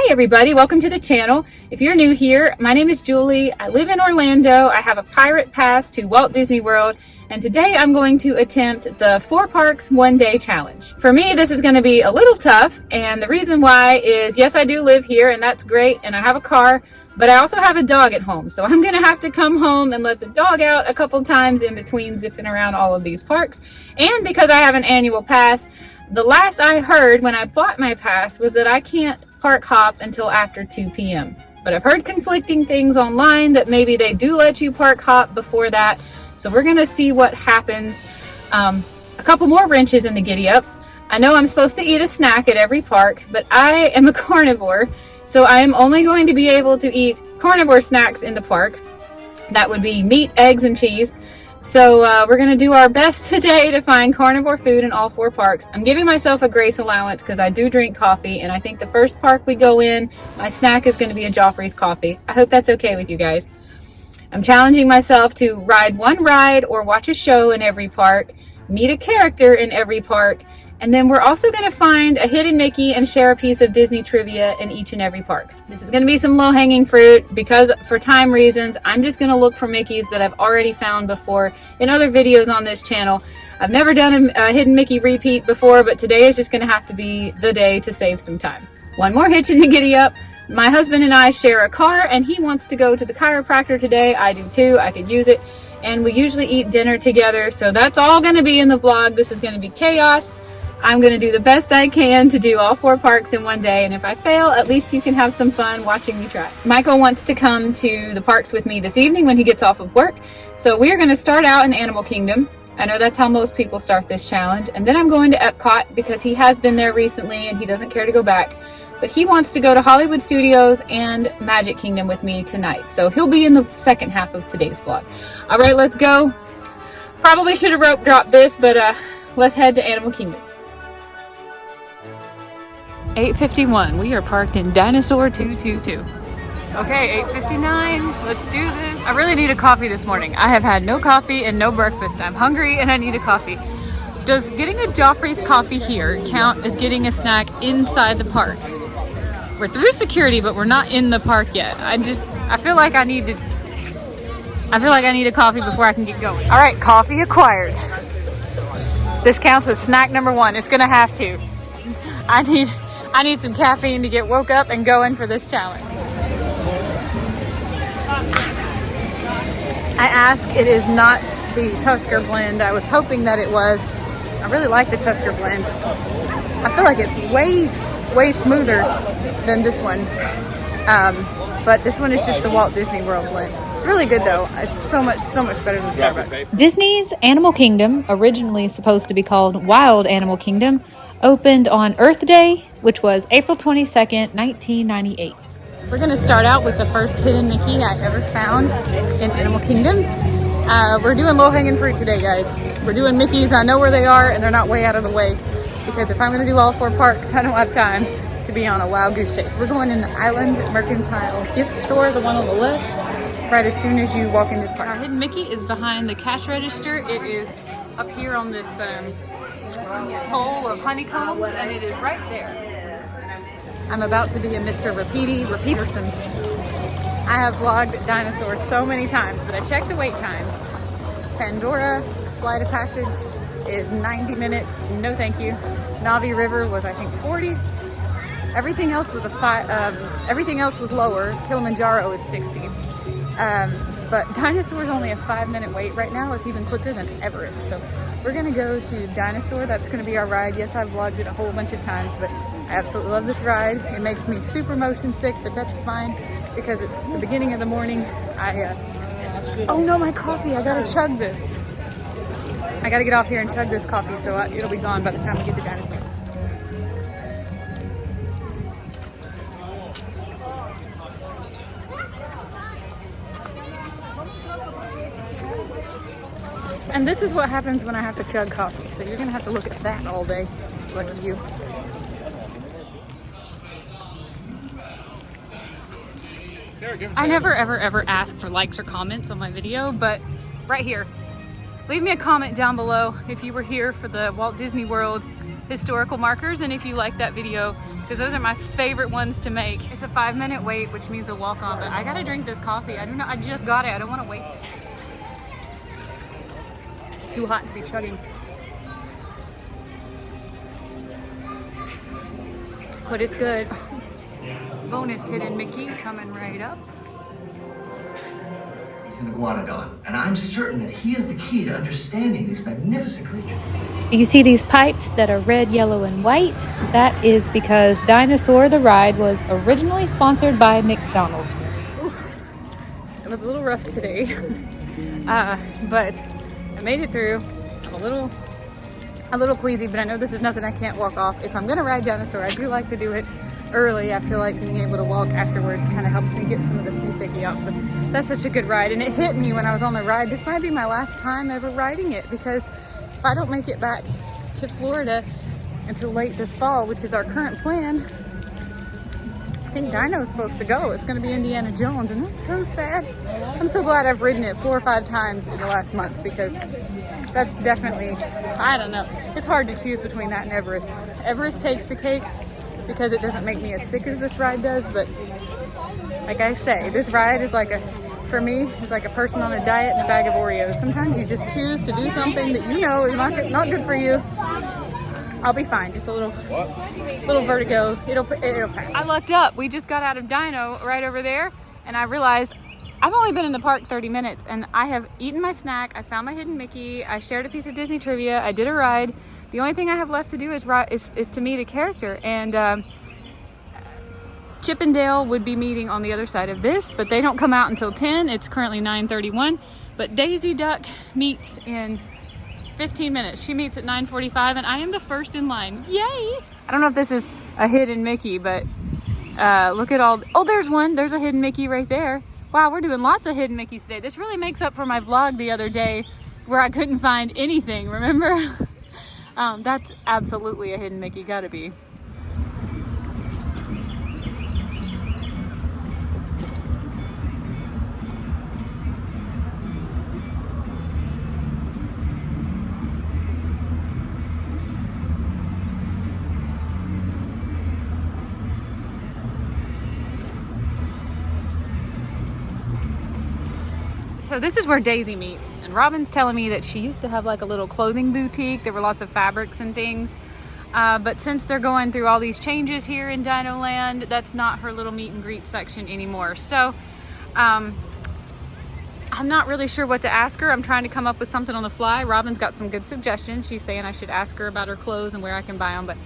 Hi everybody, welcome to the channel. If you're new here, my name is Julie. I live in Orlando. I have a pirate pass to Walt Disney World, and today I'm going to attempt the 4 parks 1 day challenge. For me, this is going to be a little tough, and the reason why is, yes, I do live here and that's great, and I have a car, but I also have a dog at home. So I'm going to have to come home and let the dog out a couple times in between zipping around all of these parks. And because I have an annual pass, the last I heard when I bought my pass was that I can't park hop until after 2 p.m. But I've heard conflicting things online that maybe they do let you park hop before that. So we're going to see what happens. A couple more wrenches in the giddy up. I know I'm supposed to eat a snack at every park, but I am a carnivore. So I am only going to be able to eat carnivore snacks in the park. That would be meat, eggs, and cheese. So we're going to do our best today to find carnivore food in all 4 parks. I'm giving myself a grace allowance because I do drink coffee, and I think the first park we go in, my snack is going to be a Joffrey's coffee. I hope that's okay with you guys. I'm challenging myself to ride one ride or watch a show in every park, meet a character in every park, and then we're also going to find a hidden Mickey and share a piece of Disney trivia in each and every park. This is going to be some low-hanging fruit because for time reasons, I'm just going to look for Mickeys that I've already found before in other videos on this channel. I've never done a hidden Mickey repeat before, but today is just going to have to be the day to save some time. One more hitch in the giddy up. My husband and I share a car, and he wants to go to the chiropractor today. I do too. I could use it. And we usually eat dinner together, so that's all going to be in the vlog. This is going to be chaos. I'm going to do the best I can to do all 4 parks in 1 day, and if I fail, at least you can have some fun watching me try. Michael wants to come to the parks with me this evening when he gets off of work, so we're going to start out in Animal Kingdom. I know that's how most people start this challenge, and then I'm going to Epcot because he has been there recently and he doesn't care to go back, but he wants to go to Hollywood Studios and Magic Kingdom with me tonight, so he'll be in the second half of today's vlog. All right, let's go. Probably should have rope dropped this, but let's head to Animal Kingdom. 8:51. We are parked in Dinosaur 222. Okay, 8:59. Let's do this. I really need a coffee this morning. I have had no coffee and no breakfast. I'm hungry and I need a coffee. Does getting a Joffrey's coffee here count as getting a snack inside the park? We're through security, but we're not in the park yet. I feel like I need a coffee before I can get going. All right, coffee acquired. This counts as snack number 1. It's gonna have to. I need some caffeine to get woke up and going for this challenge. I ask, it is not the Tusker blend. I was hoping that it was. I really like the Tusker blend. I feel like it's way smoother than this one. But this one is just the Walt Disney World blend. It's really good though. It's so much better than Starbucks. Disney's Animal Kingdom, originally supposed to be called Wild Animal Kingdom, opened on Earth Day, which was April 22nd, 1998. We're going to start out with the first hidden Mickey I ever found in Animal Kingdom. We're doing low-hanging fruit today, guys. We're doing Mickeys. I know where they are, and they're not way out of the way, because if I'm going to do all 4 parks, I don't have time to be on a wild goose chase. We're going in the Island Mercantile gift store, the one on the left, right as soon as you walk into the park. Our hidden Mickey is behind the cash register. It is up here on this hole of honeycombs, and it is right there. I'm about to be a Mr. Repeaterson. I have vlogged dinosaurs so many times, but I checked the wait times. Pandora Flight of Passage is 90 minutes. No thank you. Navi River was, I think, 40. Everything else was everything else was lower. Kilimanjaro is 60. But Dinosaur's only a 5-minute wait right now. It's even quicker than Everest. So we're gonna go to Dinosaur. That's gonna be our ride. Yes, I've vlogged it a whole bunch of times, but I absolutely love this ride. It makes me super motion sick, but that's fine because it's the beginning of the morning. Oh no, my coffee, I gotta chug this. I gotta get off here and chug this coffee, so it'll be gone by the time we get to Dinosaur. And this is what happens when I have to chug coffee. So you're gonna have to look at that all day, like you. I never ever ask for likes or comments on my video, but right here, leave me a comment down below if you were here for the Walt Disney World historical markers, and if you like that video, because those are my favorite ones to make. It's a 5-minute wait, which means a walk on, but I gotta drink this coffee. I don't know, I just got it. I don't want to wait. It's too hot to be chugging. But it's good. Bonus hidden Mickey coming right up. He's an iguanodon, and I'm certain that he is the key to understanding these magnificent creatures. Do you see these pipes that are red, yellow, and white? That is because Dinosaur the Ride was originally sponsored by McDonald's. Oof. It was a little rough today, but I made it through. I'm a little queasy, but I know this is nothing I can't walk off. If I'm gonna ride Dinosaur, I do like to do it early. I feel like being able to walk afterwards kind of helps me get some of the seasicky out, but that's such a good ride. And it hit me when I was on the ride, this might be my last time ever riding it, because if I don't make it back to Florida until late this fall, which is our current plan, I think Dino's supposed to go. It's going to be Indiana Jones, and that's so sad. I'm so glad I've ridden it 4 or 5 times in the last month, because that's definitely, I don't know. It's hard to choose between that and Everest. Everest takes the cake because it doesn't make me as sick as this ride does, but like I say, this ride is like for me, it's like a person on a diet and a bag of Oreos. Sometimes you just choose to do something that you know is not good for you. I'll be fine, just a little vertigo, it'll pass. I looked up, we just got out of Dino right over there, and I realized I've only been in the park 30 minutes, and I have eaten my snack, I found my hidden Mickey, I shared a piece of Disney trivia, I did a ride. The only thing I have left to do is to meet a character, and Chip and Dale would be meeting on the other side of this, but they don't come out until 10. It's currently 9:31, but Daisy Duck meets in 15 minutes. She meets at 9:45, and I am the first in line. Yay! I don't know if this is a hidden Mickey, but look at all, oh, there's one. There's a hidden Mickey right there. Wow, we're doing lots of hidden Mickeys today. This really makes up for my vlog the other day where I couldn't find anything, remember? That's absolutely a hidden Mickey, gotta be. So this is where Daisy meets, and Robin's telling me that she used to have like a little clothing boutique. There were lots of fabrics and things, but since they're going through all these changes here in Dino Land, that's not her little meet and greet section anymore. So I'm not really sure what to ask her. I'm trying to come up with something on the fly. Robin's got some good suggestions. She's saying I should ask her about her clothes and where I can buy them, but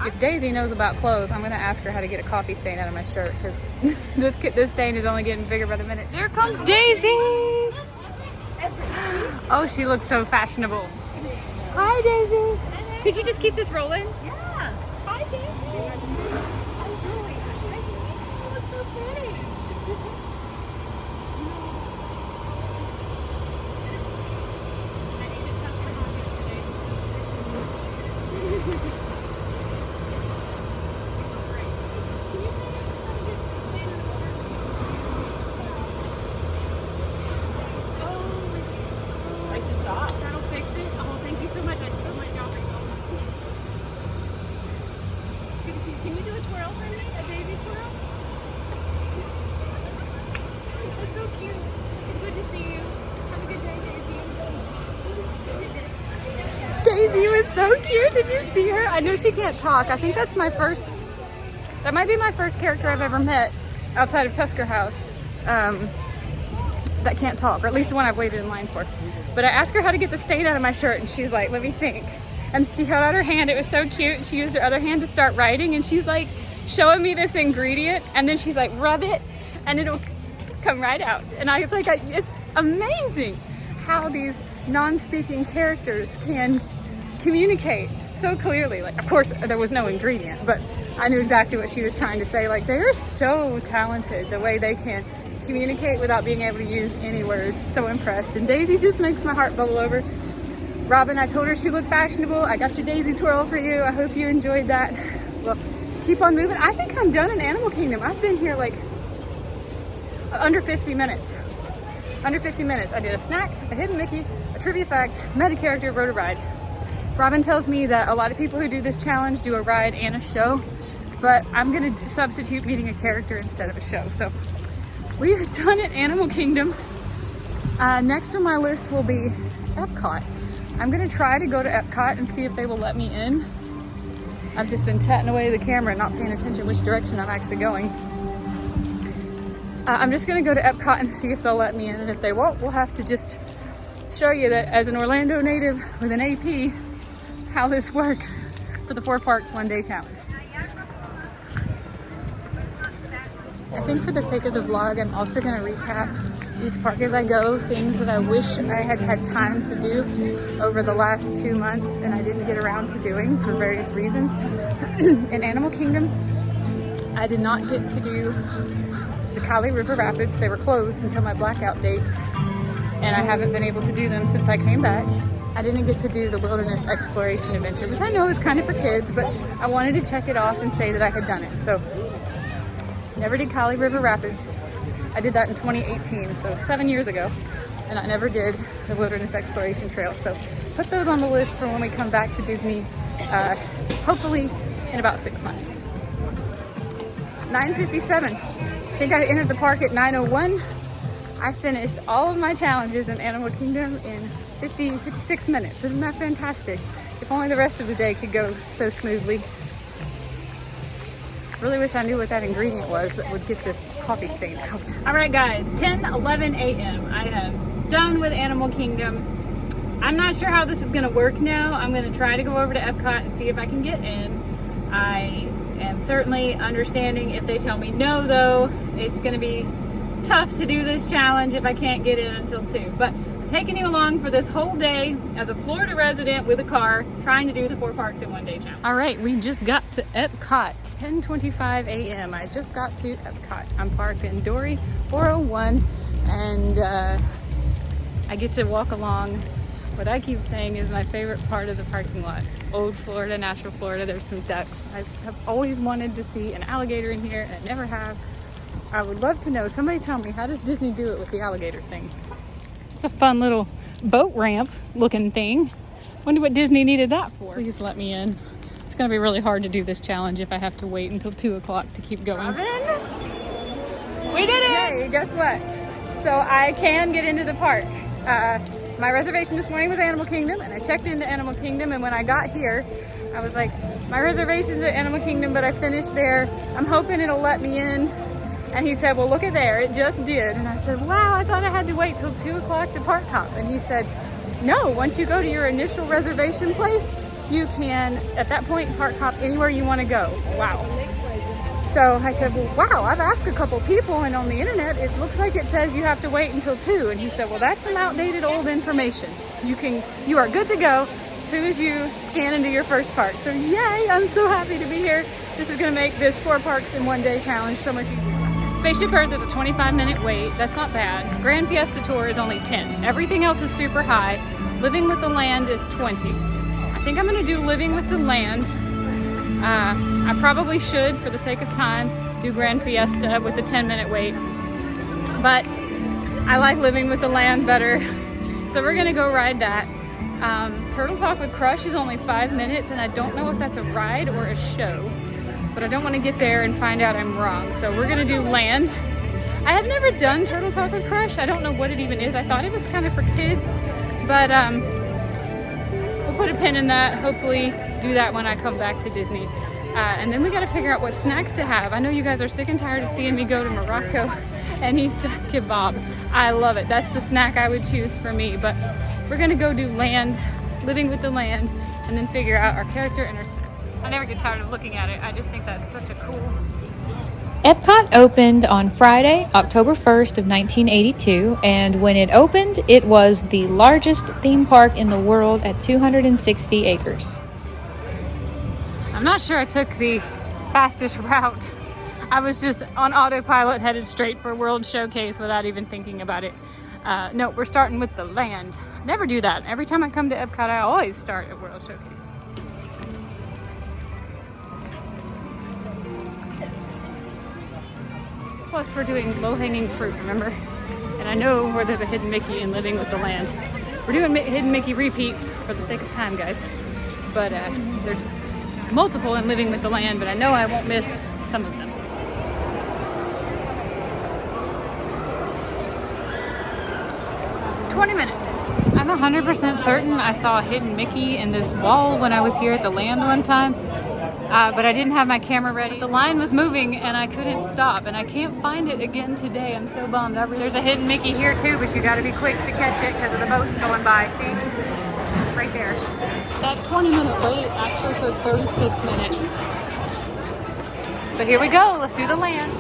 if Daisy knows about clothes, I'm gonna ask her how to get a coffee stain out of my shirt, because this stain is only getting bigger by the minute. There comes Daisy! Oh, she looks so fashionable. Hi, Daisy. Could you just keep this rolling? Yeah. Hi, Daisy. How you doing? You look so pretty. I need to touch her yesterday. That'll fix it. Oh, thank you so much. I spilled my job right now. Can you do a twirl for me? A baby twirl? That's so cute. It's good to see you. Have a good day, Daisy. Daisy was so cute. Did you see her? I know she can't talk. I think that might be my first character I've ever met outside of Tusker House that can't talk, or at least the one I've waited in line for. But I asked her how to get the stain out of my shirt, and she's like, let me think. And she held out her hand. It was so cute. She used her other hand to start writing, and she's like showing me this ingredient, and then she's like, rub it, and it'll come right out. And I was like, it's amazing how these non-speaking characters can communicate so clearly. Like, of course, there was no ingredient, but I knew exactly what she was trying to say. Like, they're so talented the way they can communicate without being able to use any words. So impressed. And Daisy just makes my heart bubble over. Robin, I told her she looked fashionable. I got your Daisy twirl for you. I hope you enjoyed that. Well, keep on moving. I think I'm done in Animal Kingdom. I've been here like under 50 minutes. Under 50 minutes. I did a snack, a hidden Mickey, a trivia fact, met a character, rode a ride. Robin tells me that a lot of people who do this challenge do a ride and a show, but I'm gonna substitute meeting a character instead of a show. So we are done at Animal Kingdom. Next on my list will be Epcot. I'm gonna try to go to Epcot and see if they will let me in. I've just been chatting away the camera and not paying attention which direction I'm actually going. I'm just gonna go to Epcot and see if they'll let me in, and if they won't, we'll have to just show you that as an Orlando native with an AP, how this works for the 4 Parks One Day Challenge. I think for the sake of the vlog, I'm also gonna recap each park as I go, things that I wish I had had time to do over the last 2 months and I didn't get around to doing for various reasons. In Animal Kingdom, I did not get to do the Kali River Rapids. They were closed until my blackout dates, and I haven't been able to do them since I came back. I didn't get to do the Wilderness Exploration Adventure, which I know is kind of for kids, but I wanted to check it off and say that I had done it. So, never did Kali River Rapids. I did that in 2018, so 7 years ago, and I never did the Wilderness Exploration Trail. So put those on the list for when we come back to Disney, hopefully in about 6 months. 9:57. I think I entered the park at 9:01. I finished all of my challenges in Animal Kingdom in 56 minutes. Isn't that fantastic? If only the rest of the day could go so smoothly. Really wish I knew what that ingredient was that would get this coffee stain out. All right guys, 10:11 a.m. I am done with Animal Kingdom. I'm not sure how this is gonna work now. I'm gonna try to go over to Epcot and see if I can get in. I am certainly understanding if they tell me no though. It's gonna be tough to do this challenge if I can't get in until 2. But I'm taking you along for this whole day as a Florida resident with a car trying to do the 4 Parks in One Day challenge. All right, we just got to Epcot. 10:25 a.m. I just got to Epcot. I'm parked in Dory 401, and I get to walk along what I keep saying is my favorite part of the parking lot. Old Florida, natural Florida. There's some ducks. I have always wanted to see an alligator in here, and I never have. I would love to know, somebody tell me, how does Disney do it with the alligator thing? It's a fun little boat ramp looking thing. Wonder what Disney needed that for. Please let me in. It's gonna be really hard to do this challenge if I have to wait until 2 o'clock to keep going. Robin? We did it! Yay, guess what? So I can get into the park. My reservation this morning was Animal Kingdom, and I checked into Animal Kingdom, and when I got here, I was like, my reservation's at Animal Kingdom, but I finished there. I'm hoping it'll let me in. And he said, well, look at there, it just did. And I said, wow, I thought I had to wait till 2 o'clock to park hop. And he said, no, once you go to your initial reservation place, you can, at that point, park hop anywhere you want to go. Wow. So I said, well, wow, I've asked a couple people, and on the internet, it looks like it says you have to wait until 2. And he said, well, that's some outdated old information. You are good to go as soon as you scan into your first park. So yay, I'm so happy to be here. This is gonna make this 4 Parks in One Day challenge so much easier. Spaceship Earth is a 25-minute wait. That's not bad. Grand Fiesta Tour is only 10. Everything else is super high. Living with the Land is 20. I think I'm gonna do Living with the Land. I probably should, for the sake of time, do Grand Fiesta with a 10-minute wait. But I like Living with the Land better. So we're gonna go ride that. Turtle Talk with Crush is only 5 minutes, and I don't know if that's a ride or a show. But I don't want to get there and find out I'm wrong. So we're gonna do Land. I have never done Turtle Talk with Crush. I don't know what it even is. I thought it was kind of for kids, but we'll put a pin in that. Hopefully do that when I come back to Disney. And then we gotta figure out what snacks to have. I know you guys are sick and tired of seeing me go to Morocco and eat the kebab. I love it. That's the snack I would choose for me. But we're gonna go do Land, Living with the Land, and then figure out our character and our snack. I never get tired of looking at it. I just think that's such a cool... Epcot opened on Friday, October 1st of 1982, and when it opened, it was the largest theme park in the world at 260 acres. I'm not sure I took the fastest route. I was just on autopilot headed straight for World Showcase without even thinking about it. No, we're starting with the Land. Never do that. Every time I come to Epcot, I always start at World Showcase. Plus we're doing low-hanging fruit, remember? And I know where there's a Hidden Mickey in Living with the Land. We're doing Hidden Mickey repeats for the sake of time, guys. but there's multiple in Living with the Land, but I know I won't miss some of them. Minutes. I'm 100% certain I saw a hidden Mickey in this wall when I was here at the land one time, but I didn't have my camera ready. The line was moving and I couldn't stop, and I can't find it again today. I'm so bummed. There's a hidden Mickey here too, but you got to be quick to catch it because of the boats going by. See? Right there. That 20-minute wait actually took 36 minutes. But here we go. Let's do the land.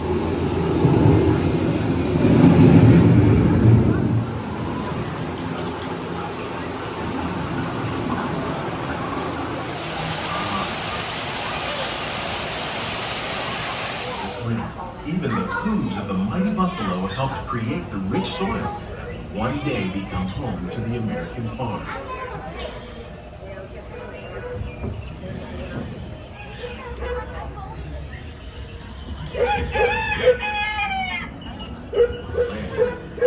Even the hooves of the mighty buffalo helped create the rich soil that one day become home to the American farm.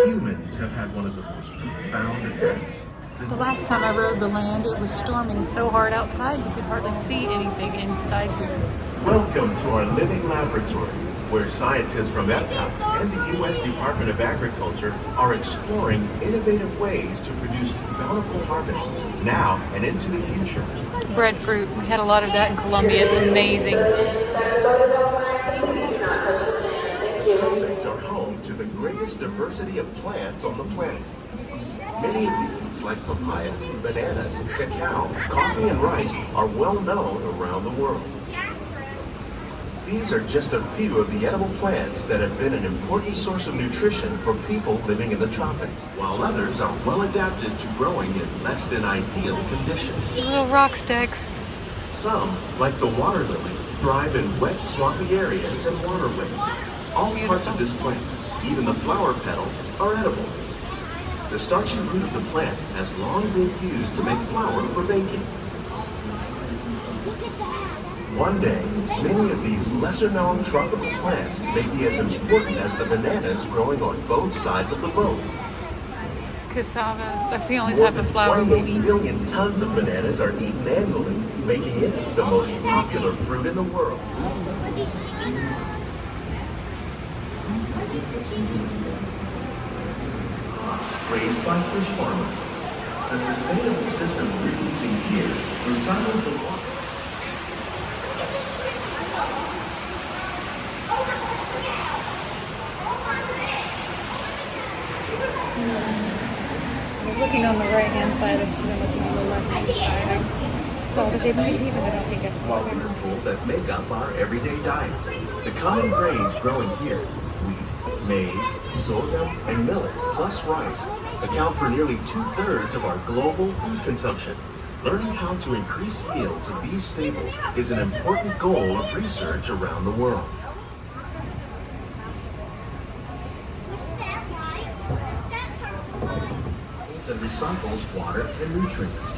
Humans have had one of the most profound effects. The last time I rode the land, it was storming so hard outside you could hardly see anything inside here. Welcome to our living laboratory, where scientists from Epcot and the U.S. Department of Agriculture are exploring innovative ways to produce bountiful harvests now and into the future. Breadfruit, we had a lot of that in Colombia. It's amazing. Some things are home to the greatest diversity of plants on the planet. Many of these, like papaya, bananas, cacao, coffee, and rice, are well known around the world. These are just a few of the edible plants that have been an important source of nutrition for people living in the tropics, while others are well adapted to growing in less than ideal conditions. Little rock sticks. Some, like the water lily, thrive in wet, swampy areas and waterways. All parts of this plant, even the flower petals, are edible. The starchy root of the plant has long been used to make flour for baking. One day, many of these lesser-known tropical plants may be as important as the bananas growing on both sides of the boat. Cassava, that's the only More type than of flour we 28 eat. million tons of bananas are eaten annually, making it the most popular fruit in the world. Are these chickens? Are these the chickens? Crops raised by fish farmers. The sustainable system we're using here recycles the water. I was looking on the right-hand side, I should have been looking on the left-hand side. I saw that they might even, but I don't think I While we are full that make up our everyday diet. The common grains growing here, wheat, maize, sorghum, and millet, plus rice, account for nearly 2/3 of our global food consumption. Learning how to increase yields of these staples is an important goal of research around the world. And recycles water and nutrients.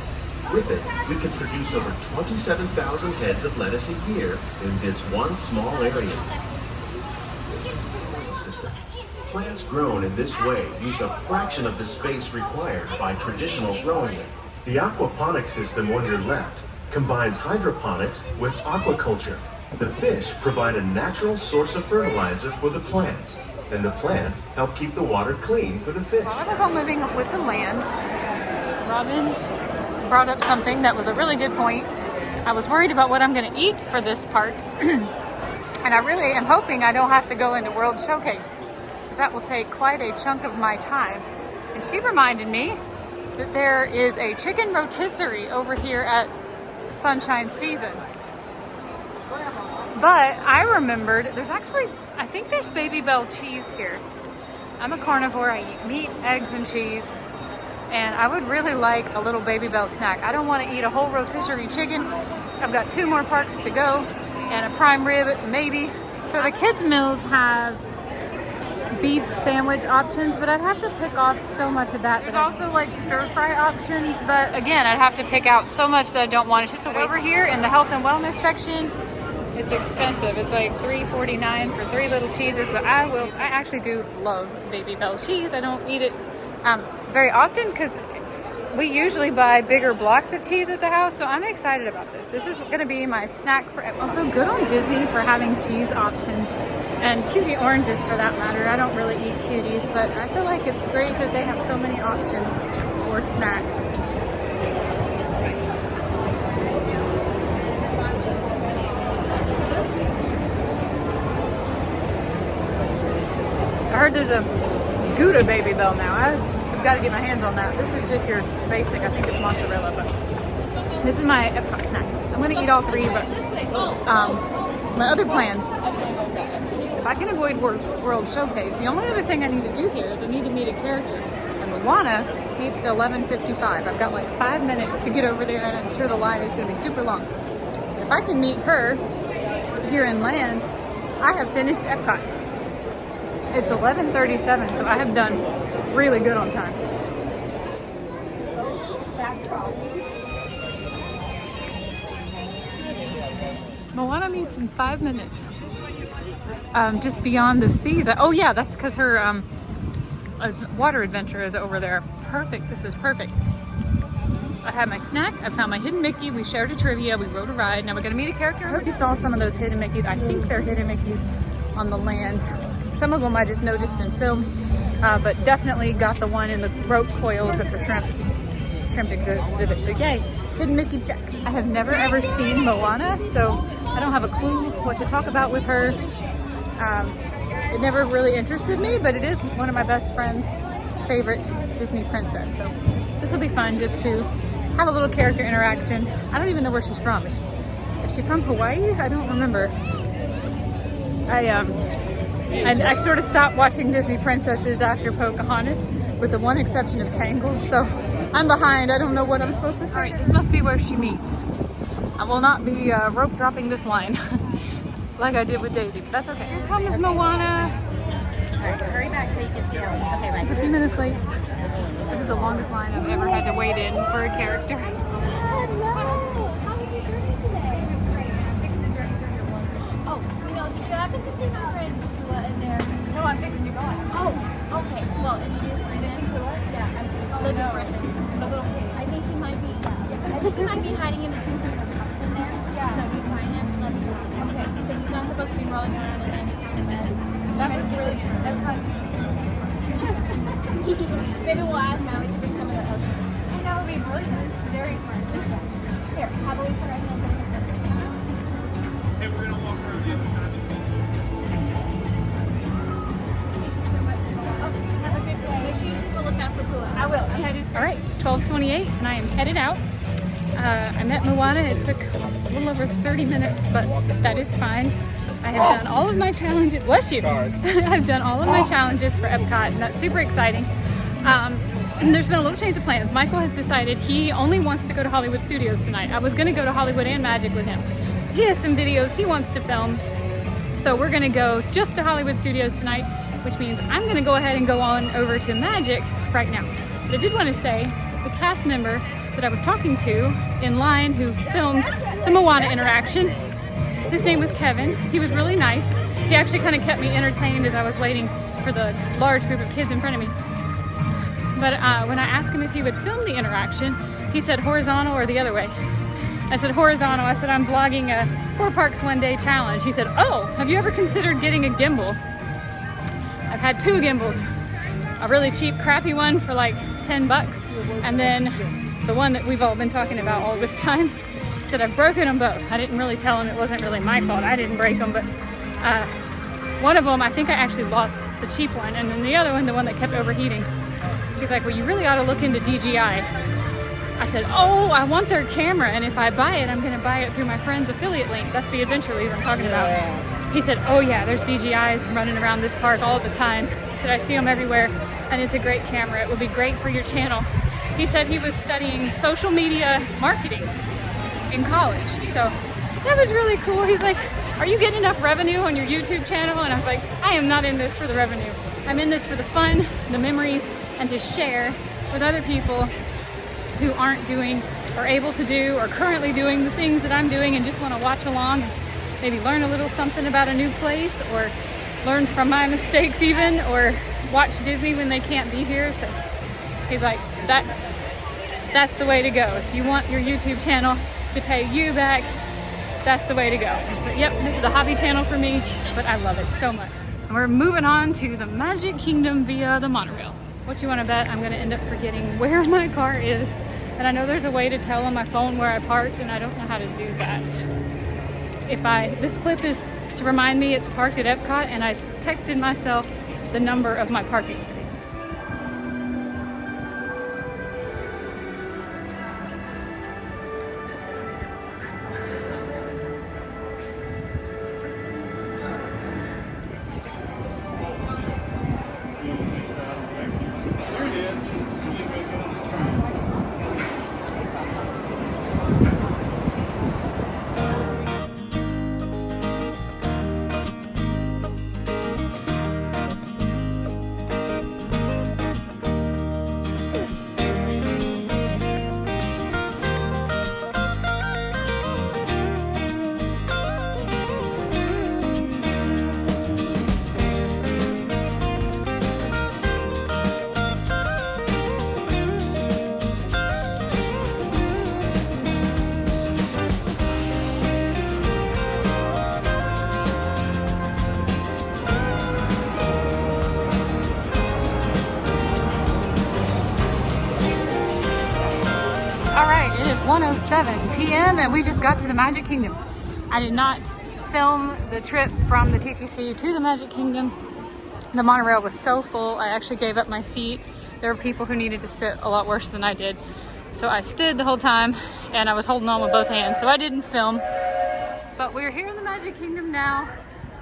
With it, we can produce over 27,000 heads of lettuce a year in this one small area. Plants grown in this way use a fraction of the space required by traditional growing. The aquaponics system on your left combines hydroponics with aquaculture. The fish provide a natural source of fertilizer for the plants, and the plants help keep the water clean for the fish. While I was on Living with the Land, Robin brought up something that was a really good point. I was worried about what I'm going to eat for this park, and I really am hoping I don't have to go into World Showcase, because that will take quite a chunk of my time. And she reminded me that there is a chicken rotisserie over here at Sunshine Seasons. But I remembered there's actually, I think there's Baby Bell cheese here. I'm a carnivore, I eat meat, eggs, and cheese. And I would really like a little Baby Bell snack. I don't want to eat a whole rotisserie chicken. I've got 2 more parks to go and a prime rib, maybe. So the kids' meals have beef sandwich options, but I'd have to pick off so much of that. There's also like stir fry options, but again, I'd have to pick out so much that I don't want. It's just a waste. Over here in the health and wellness section, it's expensive. It's like $3.49 for 3 little cheeses, but I actually do love Baby Bell cheese. I don't eat it very often because We usually buy bigger blocks of cheese at the house, so I'm excited about this. This is going to be my snack for also good on Disney for having cheese options and cutie oranges for that matter. I don't really eat cuties, but I feel like it's great that they have so many options for snacks. I heard there's a Gouda Baby Bell now. I've got to get my hands on that. This is just your basic, I think it's mozzarella, but this is my Epcot snack. I'm going to eat all three, but my other plan, if I can avoid World Showcase, the only other thing I need to do here is I need to meet a character. And Moana needs to 11:55. I've got like 5 minutes to get over there, and I'm sure the line is going to be super long. If I can meet her here in land, I have finished Epcot. It's 11:37, so I have done really good on time. Moana meets in 5 minutes. Just beyond the seas. Oh yeah, that's because her water adventure is over there. Perfect, this is perfect. I had my snack, I found my hidden Mickey, we shared a trivia, we rode a ride. Now we're gonna meet a character. I hope you saw some of those hidden Mickeys. I think they're hidden Mickeys on the land. Some of them I just noticed and filmed, but definitely got the one in the rope coils at the shrimp exhibit. So yay, hidden Mickey check. I have never ever seen Moana, so I don't have a clue what to talk about with her. It never really interested me, but it is one of my best friend's favorite Disney princess. So this will be fun just to have a little character interaction. I don't even know where she's from. Is she from Hawaii? I don't remember. I sort of stopped watching Disney princesses after Pocahontas, with the one exception of Tangled, so I'm behind. I don't know what I'm supposed to say. All right, this must be where she meets. I will not be rope dropping this line like I did with Daisy, but that's okay. Here comes Moana. All right, hurry back so you can see her. Okay, right. It's a few minutes late. This is the longest line I've ever had to wait in for a character. Hello. How was your journey today? It was great. I'm fixing to journey through your work. Oh, you know, you happen to see my friend Dua in there? No, I'm fixing to go. Oh, okay. Well, if you do find him, yeah, I'm looking for him. I think he might be. I think he might be hiding in between some of the cups in there. Yeah. So if you find him, let me know. Okay. Because he's not supposed to be rolling around in any kind of bed. That was really good. Maybe we'll ask Maui to bring some of the others. And that would be really good. Very fun. Here, how about we put our hands on the Hey, we're gonna walk around the other side. Thank you so much. Oh, have a good day. Make sure you keep a lookout for Pua. I will. All right, 12:28, and I am headed out. I met Moana. It took a little over 30 minutes, but that is fine. I have done all of my challenges. Bless you. I've done all of my challenges for Epcot, and that's super exciting. And there's been a little change of plans. Michael has decided he only wants to go to Hollywood Studios tonight. I was going to go to Hollywood and Magic with him. He has some videos he wants to film, so we're going to go just to Hollywood Studios tonight, which means I'm going to go ahead and go on over to Magic right now. But I did want to say, the cast member that I was talking to in line who filmed the Moana interaction, his name was Kevin. He was really nice. He actually kind of kept me entertained as I was waiting for the large group of kids in front of me. But when I asked him if he would film the interaction, he said horizontal or the other way. I said horizontal. I said, I'm vlogging a 4 Parks One Day challenge. He said, oh, have you ever considered getting a gimbal? I've had 2 gimbals. A really cheap, crappy one for like $10, and then the one that we've all been talking about all this time. Said I've broken them both. I didn't really tell him it wasn't really my fault. I didn't break them, but one of them, I think I actually lost the cheap one, and then the other one, the one that kept overheating. He's like, well, you really ought to look into DJI. I said, oh, I want their camera, and if I buy it, I'm going to buy it through my friend's affiliate link. That's the Adventure Leader I'm talking about. He said, oh yeah, there's DJIs running around this park all the time. He said, I see them everywhere, and it's a great camera. It would be great for your channel. He said he was studying social media marketing in college, so that was really cool. He's like, are you getting enough revenue on your YouTube channel? And I was like, I am not in this for the revenue. I'm in this for the fun, the memories, and to share with other people who aren't doing or able to do or currently doing the things that I'm doing and just want to watch along and maybe learn a little something about a new place or learn from my mistakes even, or watch Disney when they can't be here. So he's like, that's the way to go. If you want your YouTube channel to pay you back, that's the way to go. But yep, this is a hobby channel for me, but I love it so much. And we're moving on to the Magic Kingdom via the monorail. What you want to bet? I'm going to end up forgetting where my car is. And I know there's a way to tell on my phone where I parked, and I don't know how to do that. This clip is to remind me it's parked at Epcot, and I texted myself the number of my parking space. All right, it is 1:07 p.m. and we just got to the Magic Kingdom. I did not film the trip from the TTC to the Magic Kingdom. The monorail was so full, I actually gave up my seat. There were people who needed to sit a lot worse than I did. So I stood the whole time and I was holding on with both hands, so I didn't film. But we're here in the Magic Kingdom now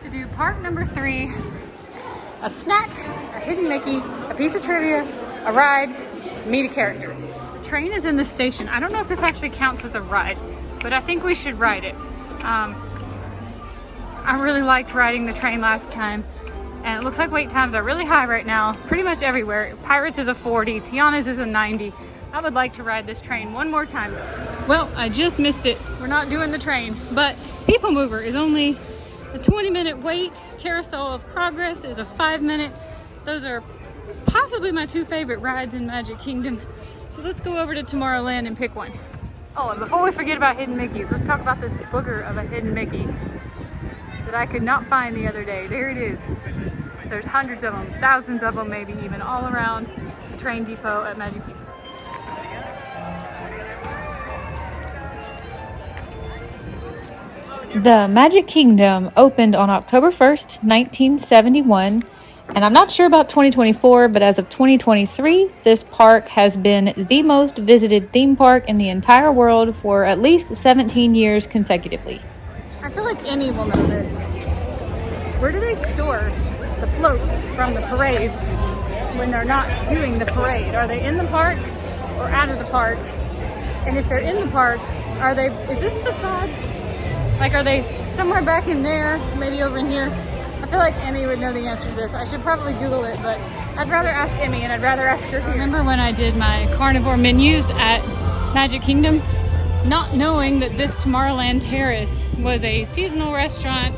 to do part number 3. A snack, a hidden Mickey, a piece of trivia, a ride, meet a character. The train is in the station. I don't know if this actually counts as a ride, but I think we should ride it. I really liked riding the train last time, and it looks like wait times are really high right now, pretty much everywhere. Pirates is a 40, Tiana's is a 90. I would like to ride this train one more time. Well, I just missed it. We're not doing the train, but People Mover is only a 20-minute wait. Carousel of Progress is a 5-minute. Those are possibly my 2 favorite rides in Magic Kingdom. So let's go over to Tomorrowland and pick one. Oh, and before we forget about hidden Mickeys, let's talk about this booger of a hidden Mickey that I could not find the other day. There it is. There's hundreds of them, thousands of them maybe even, all around the train depot at Magic Kingdom. The Magic Kingdom opened on October 1st, 1971. And I'm not sure about 2024, but as of 2023, this park has been the most visited theme park in the entire world for at least 17 years consecutively. I feel like Emmy will know this. Where do they store the floats from the parades when they're not doing the parade? Are they in the park or out of the park? And if they're in the park, is this facades? Like, are they somewhere back in there, maybe over in here? I feel like Emmy would know the answer to this. I should probably Google it, but I'd rather ask Emmy and I'd rather ask her here. Remember when I did my carnivore menus at Magic Kingdom? Not knowing that this Tomorrowland Terrace was a seasonal restaurant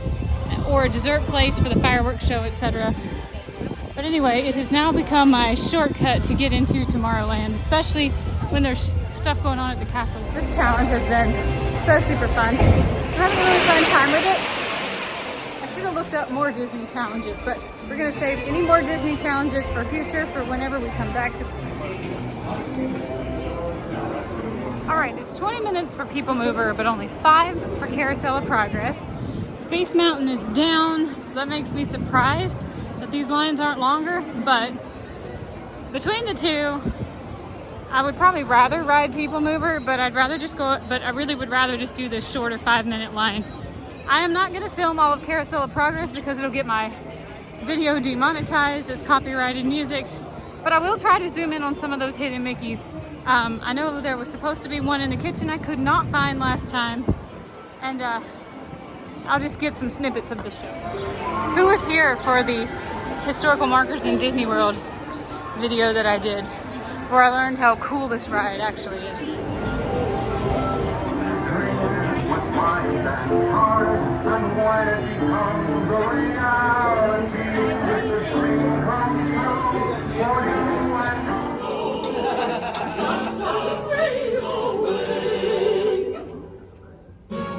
or a dessert place for the fireworks show, etc. But anyway, it has now become my shortcut to get into Tomorrowland, especially when there's stuff going on at the castle. This challenge has been so super fun. I'm having a really fun time with it. I should have looked up more Disney challenges, but we're gonna save any more Disney challenges for future, for whenever we come back to. All right, it's 20 minutes for People Mover, but only 5 for Carousel of Progress. Space Mountain is down, so that makes me surprised that these lines aren't longer, but between the two, I would probably rather ride People Mover, but I really would rather just do this shorter 5-minute line. I am not gonna film all of Carousel of Progress because it'll get my video demonetized as copyrighted music, but I will try to zoom in on some of those hidden Mickeys. I know there was supposed to be one in the kitchen I could not find last time, and I'll just get some snippets of the show. Who was here for the historical markers in Disney World video that I did, where I learned how cool this ride actually is?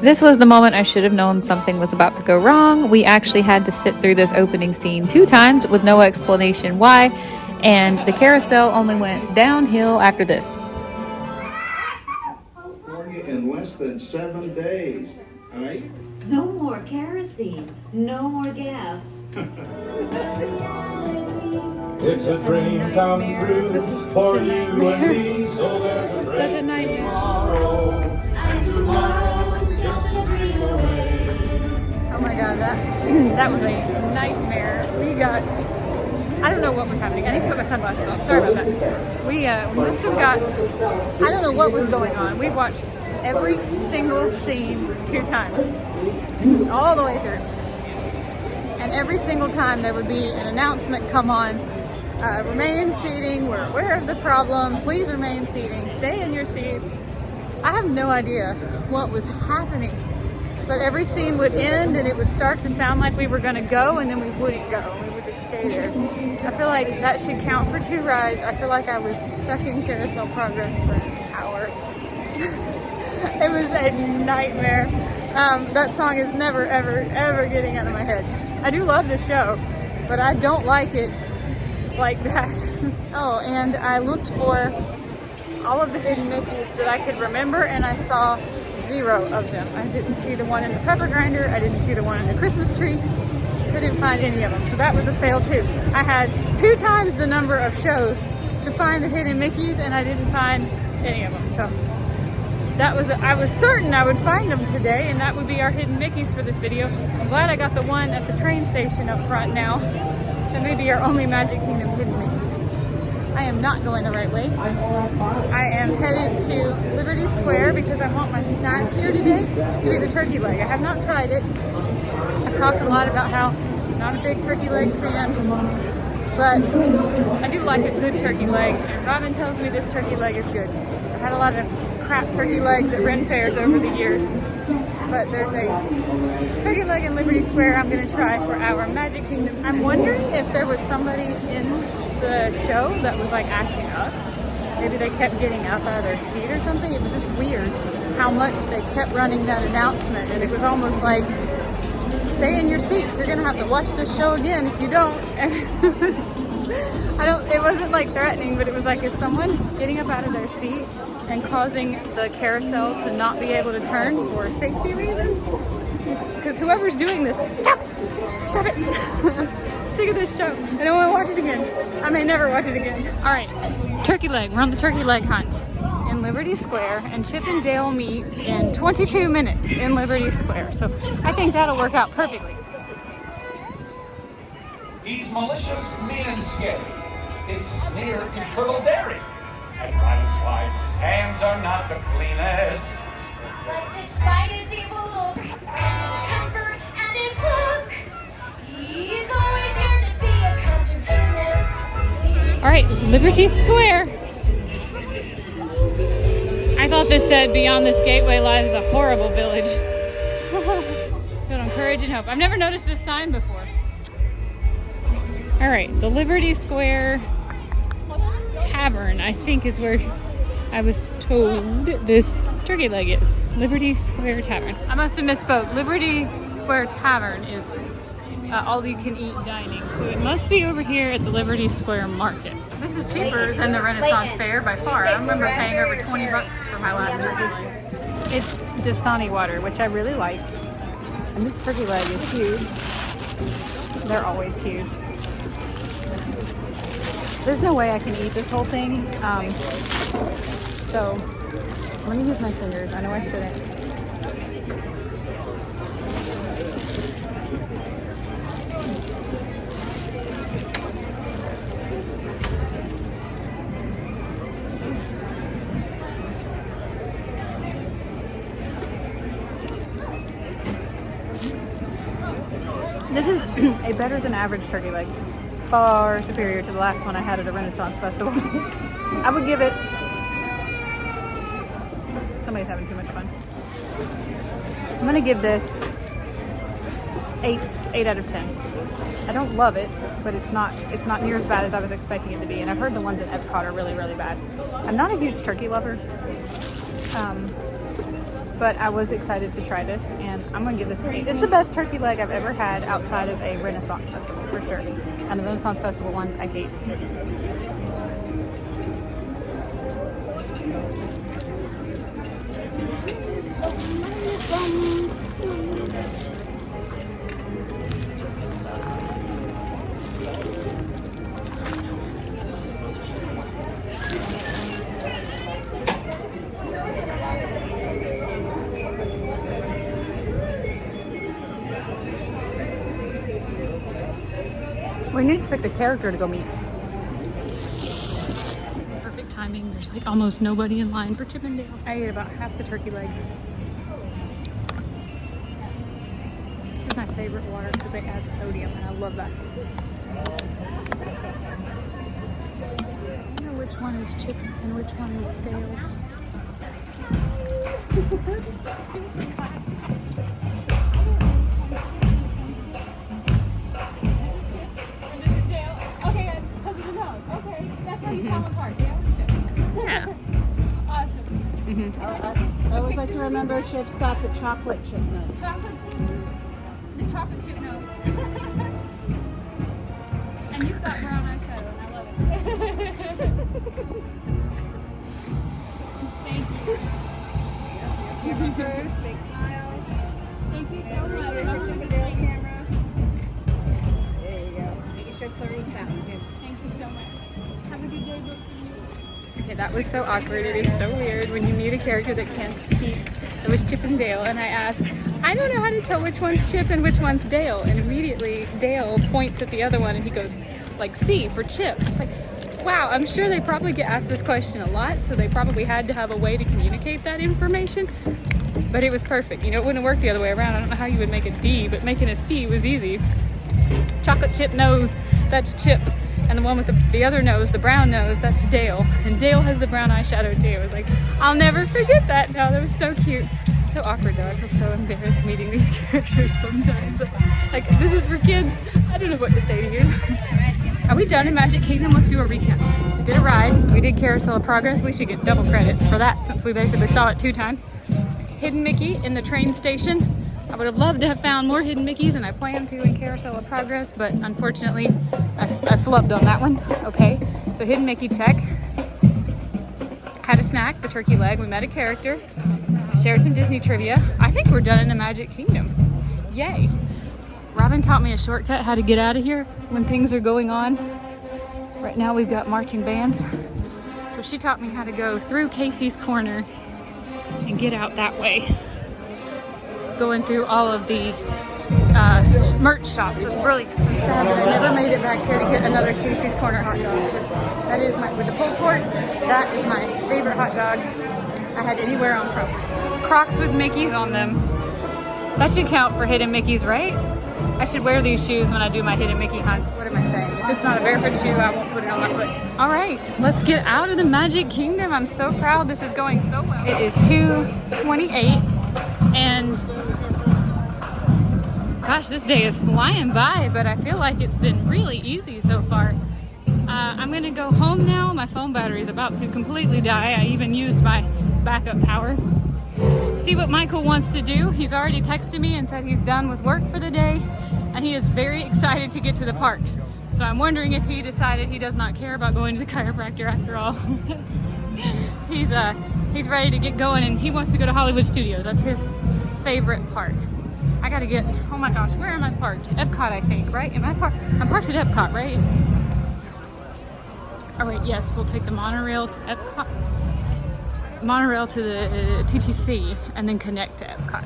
This was the moment I should have known something was about to go wrong. We actually had to sit through this opening scene 2 times with no explanation why, and the carousel only went downhill after this. In less than 7 days. No more kerosene, no more gas. It's a dream come true for you and me, so there's a break Such a nightmare. tomorrow, and tomorrow's just a dream away. Oh my god, that was a nightmare. We got, I don't know what was happening. I need to put my sunglasses on. Sorry about that. We must have got, I don't know what was going on. We watched every single scene 2 times, all the way through. And every single time there would be an announcement come on, remain seating, we're aware of the problem, please remain seating, stay in your seats. I have no idea what was happening, but every scene would end and it would start to sound like we were gonna go, and then we wouldn't go, we would just stay there. I feel like that should count for 2 rides. I feel like I was stuck in Carousel Progress for an hour. It was a nightmare. That song is never, ever, ever getting out of my head. I do love this show, but I don't like it like that. Oh, and I looked for all of the hidden Mickeys that I could remember, and I saw 0 of them. I didn't see the one in the pepper grinder. I didn't see the one in the Christmas tree. Couldn't find any of them, so that was a fail too. I had 2 times the number of shows to find the hidden Mickeys, and I didn't find any of them. So that was, I was certain I would find them today, and that would be our hidden Mickeys for this video. I'm glad I got the one at the train station up front now. That may be our only Magic Kingdom hidden Mickey. I am not going the right way. I am headed to Liberty Square because I want my snack here today to be the turkey leg. I have not tried it. I've talked a lot about how I'm not a big turkey leg fan, but I do like a good turkey leg, and Robin tells me this turkey leg is good. I've had a lot of crap turkey legs at Ren Fairs over the years, but there's a turkey leg in Liberty Square I'm going to try for our Magic Kingdom. I'm wondering if there was somebody in the show that was like acting up. Maybe they kept getting up out of their seat or something. It was just weird how much they kept running that announcement, and it was almost like, stay in your seats, you're going to have to watch this show again if you don't. And it wasn't like threatening, but it was like, is someone getting up out of their seat and causing the carousel to not be able to turn for safety reasons? Because whoever's doing this, stop it. Sick of this show. I don't want to watch it again. I may never watch it again. All right, turkey leg. We're on the turkey leg hunt in Liberty Square, and Chip and Dale meet in 22 minutes in Liberty Square. So I think that'll work out perfectly. He's malicious, mean, and scary. His sneer can curdle dairy. At times, his hands are not the cleanest. But despite his evil look, and his temper, and his hook, he's always here to be a conservationist. All right, Liberty Square. I thought this said, beyond this gateway lies a horrible village. Filled on courage and hope. I've never noticed this sign before. All right, the Liberty Square Tavern, I think, is where I was told this turkey leg is. Liberty Square Tavern. I must have misspoke. Liberty Square Tavern is all-you-can-eat dining, so it must be over here at the Liberty Square Market. This is cheaper than the Renaissance Fair by far. I remember paying over 20 bucks for my last turkey leg. It's Dasani water, which I really like. And this turkey leg is huge. They're always huge. There's no way I can eat this whole thing. So let me use my fingers. I know I shouldn't. This is a better than average turkey leg. Far superior to the last one I had at a Renaissance Festival. I would give it... Somebody's having too much fun. I'm gonna give this 8 out of 10. I don't love it, but it's not near as bad as I was expecting it to be. And I've heard the ones at Epcot are really, really bad. I'm not a huge turkey lover, but I was excited to try this, and I'm gonna give this an 8. It's the best turkey leg I've ever had outside of a Renaissance Festival, for sure. And the Renaissance Festival ones I hate. We need to pick the character to go meet. Perfect timing. There's like almost nobody in line for Chip 'n Dale. I ate about half the turkey leg. This is my favorite water because they add sodium, and I love that. I don't know which one is Chip and which one is Dale. Yeah. Awesome. I always like to remember Chip's got the chocolate chip nose. Chocolate chip. The chocolate chip nose. And you've got brown eyeshadow, and I love it. Thank you. Camera first, big smiles. Thank you so much. Chip 'n Dale's camera. There you go. Making sure Clarice that one too. Thank you so much. Have a good day, both of you. Okay, that was so awkward. It is so weird when you meet a character that can't speak. It was Chip 'n Dale, and I asked, I don't know how to tell which one's Chip and which one's Dale. And immediately Dale points at the other one, and he goes, like, C for Chip. It's like, wow, I'm sure they probably get asked this question a lot, so they probably had to have a way to communicate that information. But it was perfect. You know, it wouldn't work the other way around. I don't know how you would make a D, but making a C was easy. Chocolate chip nose, that's Chip. And the one with the other nose, the brown nose, that's Dale. And Dale has the brown eyeshadow too. It was like, I'll never forget that. No, that was so cute. So awkward though. I feel so embarrassed meeting these characters sometimes. Like, this is for kids. I don't know what to say to you. Are we done in Magic Kingdom? Let's do a recap. We did a ride. We did Carousel of Progress. We should get double credits for that since we basically saw it 2 times. Hidden Mickey in the train station. I would have loved to have found more Hidden Mickeys, and I planned to in Carousel of Progress, but unfortunately I flubbed on that one. Okay, so Hidden Mickey Tech. Had a snack, the turkey leg. We met a character. Shared some Disney trivia. I think we're done in the Magic Kingdom. Yay. Robin taught me a shortcut how to get out of here when things are going on. Right now we've got marching bands. So she taught me how to go through Casey's Corner and get out that way. Going through all of the merch shops. It's brilliant. I'm sad that I never made it back here to get another Casey's Corner hot dog. That is my, with the pulled pork, that is my favorite hot dog I had anywhere on property. Crocs with Mickeys on them. That should count for Hidden Mickeys, right? I should wear these shoes when I do my Hidden Mickey hunts. What am I saying? If it's not a barefoot shoe, I won't put it on my foot. All right, let's get out of the Magic Kingdom. I'm so proud. This is going so well. It is 2:28 and gosh, this day is flying by, but I feel like it's been really easy so far. I'm gonna go home now. My phone battery is about to completely die. I even used my backup power. See what Michael wants to do. He's already texted me and said he's done with work for the day, and he is very excited to get to the parks. So I'm wondering if he decided he does not care about going to the chiropractor after all. He's ready to get going, and he wants to go to Hollywood Studios. That's his favorite park. I gotta get, oh my gosh, where am I parked? Epcot, I think, right? Am I parked? I'm parked at Epcot, right? All right, yes, we'll take the monorail to Epcot. Monorail to the TTC and then connect to Epcot.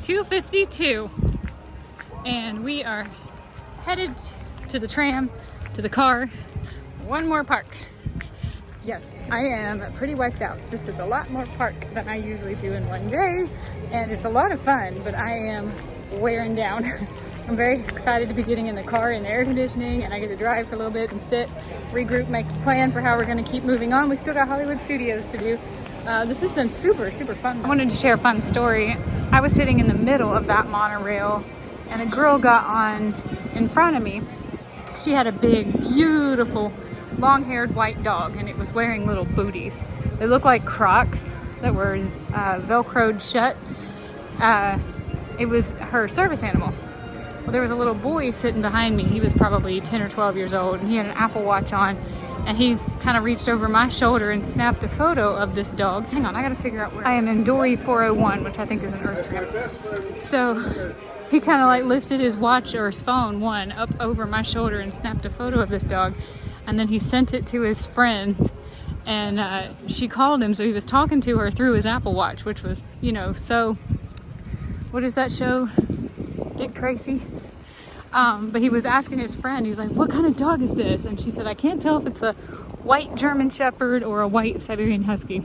2:52 and we are headed to the tram, to the car. One more park. Yes, I am pretty wiped out. This is a lot more park than I usually do in one day, and it's a lot of fun, but I am wearing down. I'm very excited to be getting in the car in the air conditioning, and I get to drive for a little bit and sit, regroup, make a plan for how we're going to keep moving on. We still got Hollywood Studios to do. This has been super fun. I wanted to share a fun story. I was sitting in the middle of that monorail, and a girl got on in front of me. She had a big, beautiful, long-haired white dog, and it was wearing little booties. They looked like Crocs that were velcroed shut. It was her service animal. Well, there was a little boy sitting behind me. He was probably 10 or 12 years old, and he had an Apple Watch on, and he kind of reached over my shoulder and snapped a photo of this dog. Hang on, I gotta figure out where. I am in Dory 401, which I think is an Earth tram. So he kind of like lifted his watch or his phone, up over my shoulder and snapped a photo of this dog. And then he sent it to his friends, and she called him, so he was talking to her through his Apple Watch, which was, you know, so, what is that show? Dick Tracy? But he was asking his friend, he's like, what kind of dog is this? And she said, I can't tell if it's a white German Shepherd or a white Siberian Husky.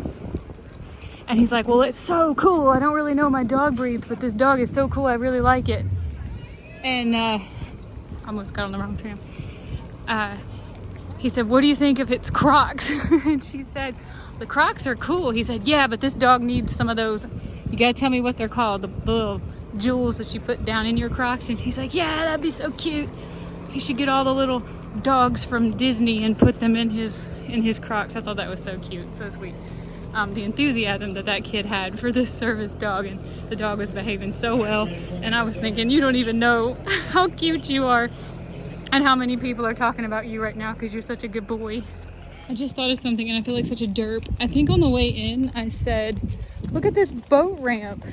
And he's like, well, it's so cool. I don't really know my dog breeds, but this dog is so cool. I really like it. And I almost got on the wrong tram. He said, what do you think if it's Crocs? And she said, the Crocs are cool. He said, yeah, but this dog needs some of those. You gotta tell me what they're called. The little jewels that you put down in your Crocs. And she's like, yeah, that'd be so cute. He should get all the little dogs from Disney and put them in his Crocs. I thought that was so cute, so sweet. The enthusiasm that kid had for this service dog, and the dog was behaving so well. And I was thinking, you don't even know how cute you are and how many people are talking about you right now because you're such a good boy. I just thought of something, and I feel like such a derp. I think on the way in I said, look at this boat ramp.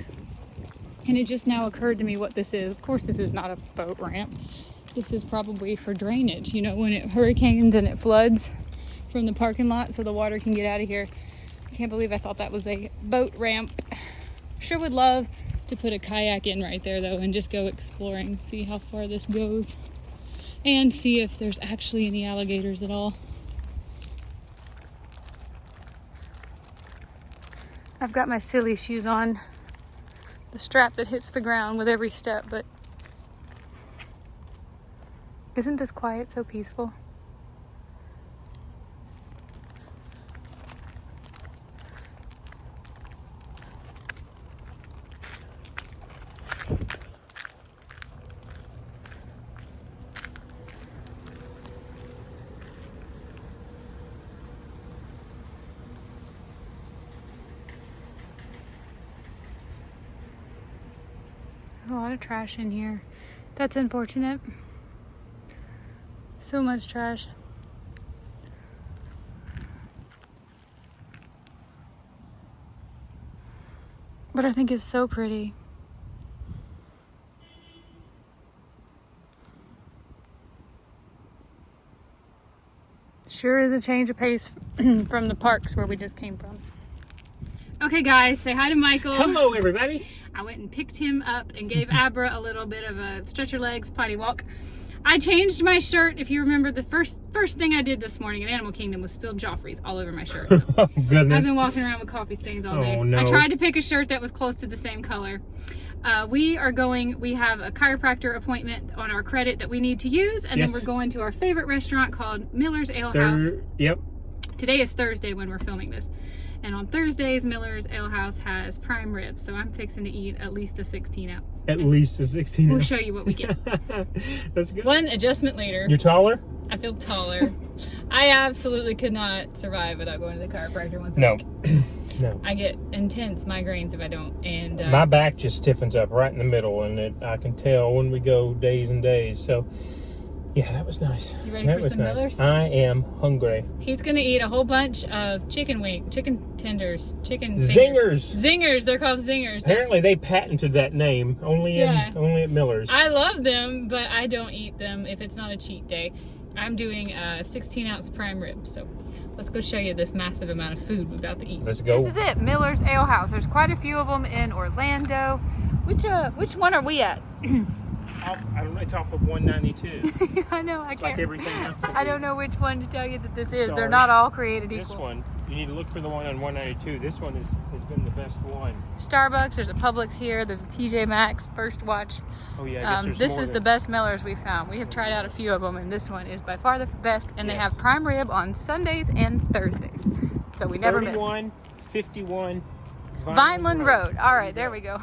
And it just now occurred to me what this is. Of course this is not a boat ramp. This is probably for drainage, you know, when it hurricanes and it floods from the parking lot so the water can get out of here. I can't believe I thought that was a boat ramp. Sure would love to put a kayak in right there though and just go exploring, see how far this goes, and see if there's actually any alligators at all. I've got my silly shoes on, the strap that hits the ground with every step, but isn't this quiet so peaceful? A lot of trash in here. That's unfortunate. So much trash. But I think it's so pretty. Sure is a change of pace from the parks where we just came from. Okay guys, say hi to Michael. Hello everybody. I went and picked him up and gave Abra a little bit of a stretch your legs potty walk. I changed my shirt. If you remember, the first thing I did this morning in Animal Kingdom was spilled Joffrey's all over my shirt. So oh goodness. I've been walking around with coffee stains all day. Oh, no. I tried to pick a shirt that was close to the same color. We have a chiropractor appointment on our credit that we need to use, and yes. then we're going to our favorite restaurant called Miller's Ale House. Yep. Today is Thursday when we're filming this. And on Thursdays, Miller's Ale House has prime ribs, so I'm fixing to eat at least a 16 ounce. At least a 16 ounce. We'll show you what we get. That's good. One adjustment later. You're taller? I feel taller. I absolutely could not survive without going to the chiropractor once a week. No. I get intense migraines if I don't. And my back just stiffens up right in the middle, and I can tell when we go days and days. So, yeah, that was nice. You ready for some Millers? I am hungry. He's gonna eat a whole bunch of chicken tenders, chicken Zingers. Zingers. They're called Zingers. Apparently, they patented that name only at Miller's. I love them, but I don't eat them if it's not a cheat day. I'm doing a 16-ounce prime rib, so let's go show you this massive amount of food we've got to eat. Let's go. This is it, Miller's Ale House. There's quite a few of them in Orlando. Which one are we at? I don't know. It's off of 192. I know. I It's can't. like everything else. I don't know which one to tell you that this is. They're Sorry. not all created This equal. one, you need to look for the one on 192. This one has been the best one. Starbucks. There's a Publix here. There's a TJ Maxx. First Watch. Oh yeah, I guess there's This more is than- the best Miller's we found. We have tried out a few of them, and this one is by far the best. And they Yes. have prime rib on Sundays and Thursdays, so we never miss. 3151 Vineland Road. All right, there we go.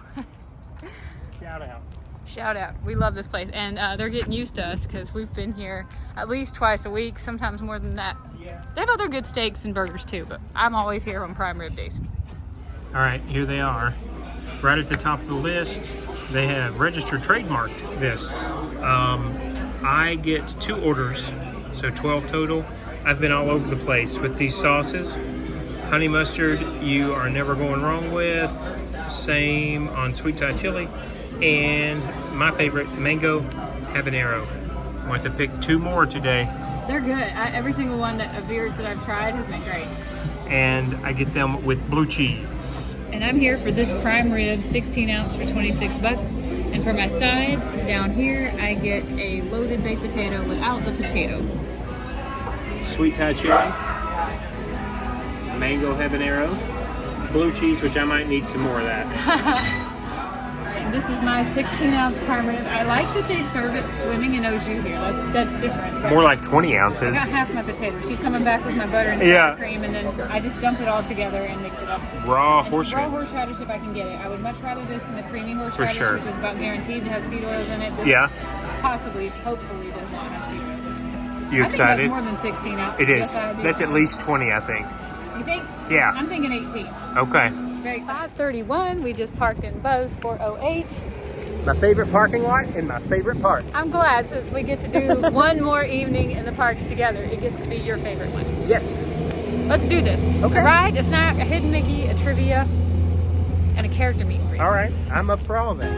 Shout out. Shout out. We love this place, and they're getting used to us because we've been here at least twice a week, sometimes more than that. Yeah. They have other good steaks and burgers too, but I'm always here on prime rib days. All right, here they are. Right at the top of the list, they have registered trademarked this. I get 2 orders, so 12 total. I've been all over the place with these sauces. Honey mustard, you are never going wrong with. Same on sweet Thai chili. And my favorite, mango habanero. I want to pick 2 more today. They're good. Every single one of yours that I've tried has been great. And I get them with blue cheese. And I'm here for this prime rib, 16 ounce for 26 bucks. And for my side, down here, I get a loaded baked potato without the potato. Sweet Thai chili, mango habanero, blue cheese, which I might need some more of that. This is my 16 ounce prime rib. I like that they serve it swimming in au jus here. That's different. More like 20 I ounces. got half my potato. She's coming back with my butter and Yeah. sour cream, and then I just dump it all together and mix it up. Raw And horseradish. raw horseradish if I can get it. I would much rather this than the creamy horseradish, sure. which is about guaranteed to have seed oils in it. This Yeah. possibly, hopefully, does not have seed oils in it. You I think that's excited? more than 16 ounces. It is. Yes, I do. That's at least 20, I think. You think? Yeah. I'm thinking 18. Okay. Very 5:31. We just parked in Buzz 408. My favorite parking lot and my favorite park. I'm glad since we get to do one more evening in the parks together, it gets to be your favorite one. Yes. Let's do this. Okay. A ride, a snack, a hidden Mickey, a trivia, and a character meet and greet. All right. I'm up for all of that.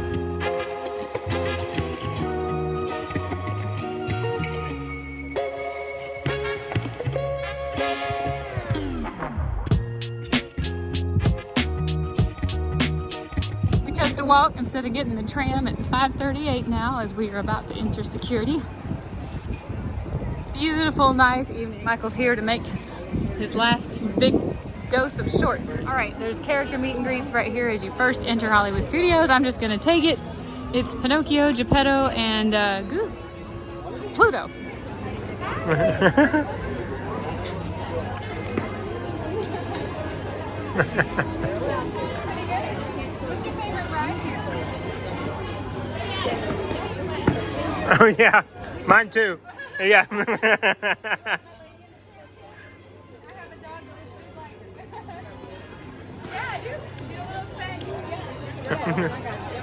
We chose to walk instead of getting the tram. It's 5:38 now as we are about to enter security. Beautiful, nice evening. Michael's here to make his last big dose of shorts. All right, there's character meet and greets right here as you first enter Hollywood Studios. I'm just gonna take it. It's Pinocchio, Geppetto, and Pluto. What's your favorite ride here? Oh, yeah. Mine too. Yeah. I have a dog that looks like Yeah, I do. Do a little spank. Yeah. I got you.